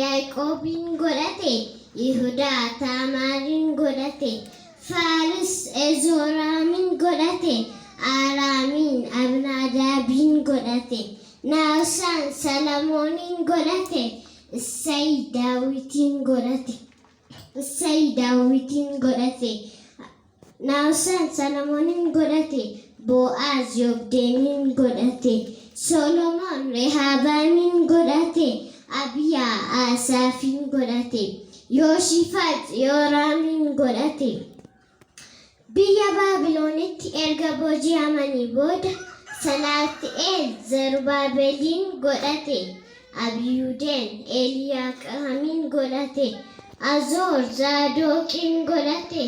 Yaaqoobiin godhate, Yihudaa Taamaariin godhate, Faaris Ezoraamin godhate, Araamiin Abnaadaabiin godhate, Naasaan Salamooniin godhate, Isseey Daawitiin godhate, Naasaan Salamooniin godhate, Bo'aaz Yobdeeniin godhate, Solomoon Rehaabaamiin godhate, Abiyaa Asaafiin godhate, Yooshifaat Yooraamiin godhate. Biyya Baabiloonitti erga booji'amanii booda Salaati'eel Zarubaabeliin godhate, Abiyuudeen Eliyaaqaamiin godhate, Azoor Zaadoqiin godhate,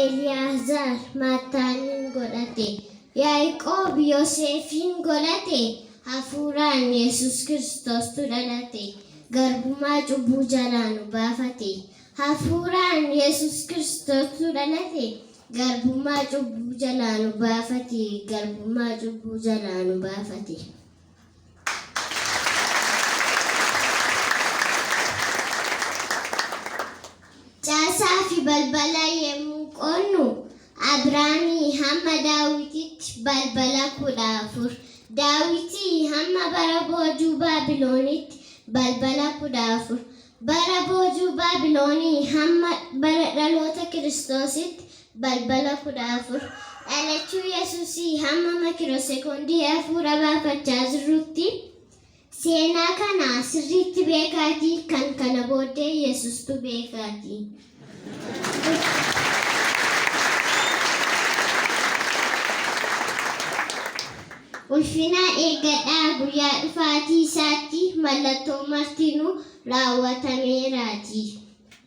Eliyaazaar Maataaniin godhate, Yaaqoob Yoosefiin godhate, Hafuuraan Yesus Kiristoostu dhalate, garbummaa cubbuu jalaa nu baafate. Hafuuraan Yesus Kiristoostu dhalate, garbummaa cubbuu jalaa nu baafate, garbummaa cubbuu jalaa nu baafate. Caasaa fi balbala yemmuu qoonnu Abrahaamii hamma Daawititti balbala 14, Daawitii hamma bara boojuu Baabiloonitti balbala 14, bara boojuu Baabiloonii hamma bara dhaloota Kiristoositti balbala 14, dhalachuu Yesuusii hamma makirosekondii hafuura baafachaa jirrutti. Seenaa kana sirriitti beekaatii, kan kana booddee Yesuustu beekaatii. Ulfina eeggadhaa, guyyaa dhufaatii isaatti mallattoo martinuu raawwatameeraatii.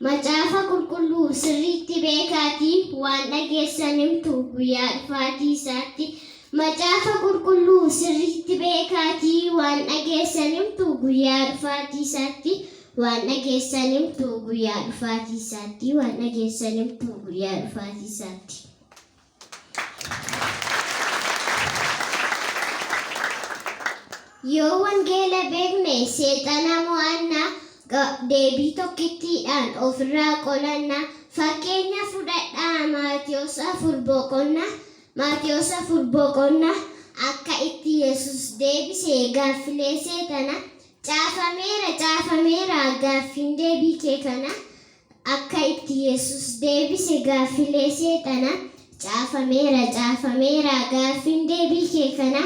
Macaafa qulqulluu sirriitti beekaatii, waan dhageessan himtu guyyaa dhufaatii isaatti. Macaafa qulqulluu sirriitti beekaatii, waan dhageessan himtu guyyaa dhufaatii isaatti. Waan dhageessan himtu guyyaa dhufaatii isaatti. Waan dhageessan himtu guyyaa dhufaatii isaatti. Yoo wangeela beekne seexana mo'annaa, deebii tokkittiidhaan ofirraa qolannaa. Fakkeenya fudhadhaa Maatiyos 4 boqonnaa akka itti Yesus deebisee gaaffilee seexana. Caafameera gaaffiin deebii kee kana. Akka itti Yesus deebise gaaffilee seexana. Caafameera gaaffiin deebii kee kana.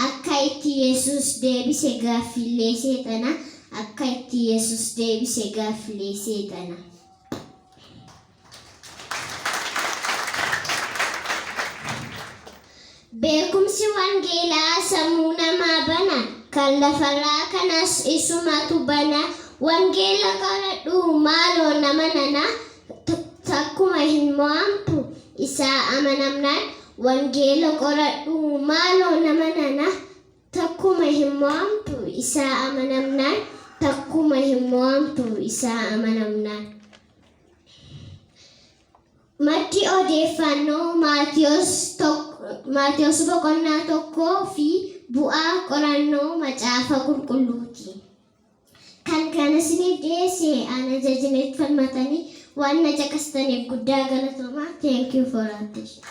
Akka itti Yesus deebise gaaffilee seexana. Akka itti Yesus deebise gaaffilee seexana. Beekumsi wangeelaa sammuu namaa bana, kan lafarraa kanas isumatu bana. Wangeela qoradhu maaloo nama nana, takkuma hin mo'amtu isaa amanamnaan. Wangeela qoradhu maaloo nama nana, takkuma hin mo'amtu isaa amanamnaan. Takkuma hin mo'amtu isaa amanamnaan. Maddi odeeffannoo Maatiyos boqonnaa 1 fi bu'aa qorannoo macaafa qulqulluuti. Kan kana isiniif dhiyeesse ana Jajineet Falmatanii, waan na caqastaniif guddaa galatoomaa. Thank you for attention.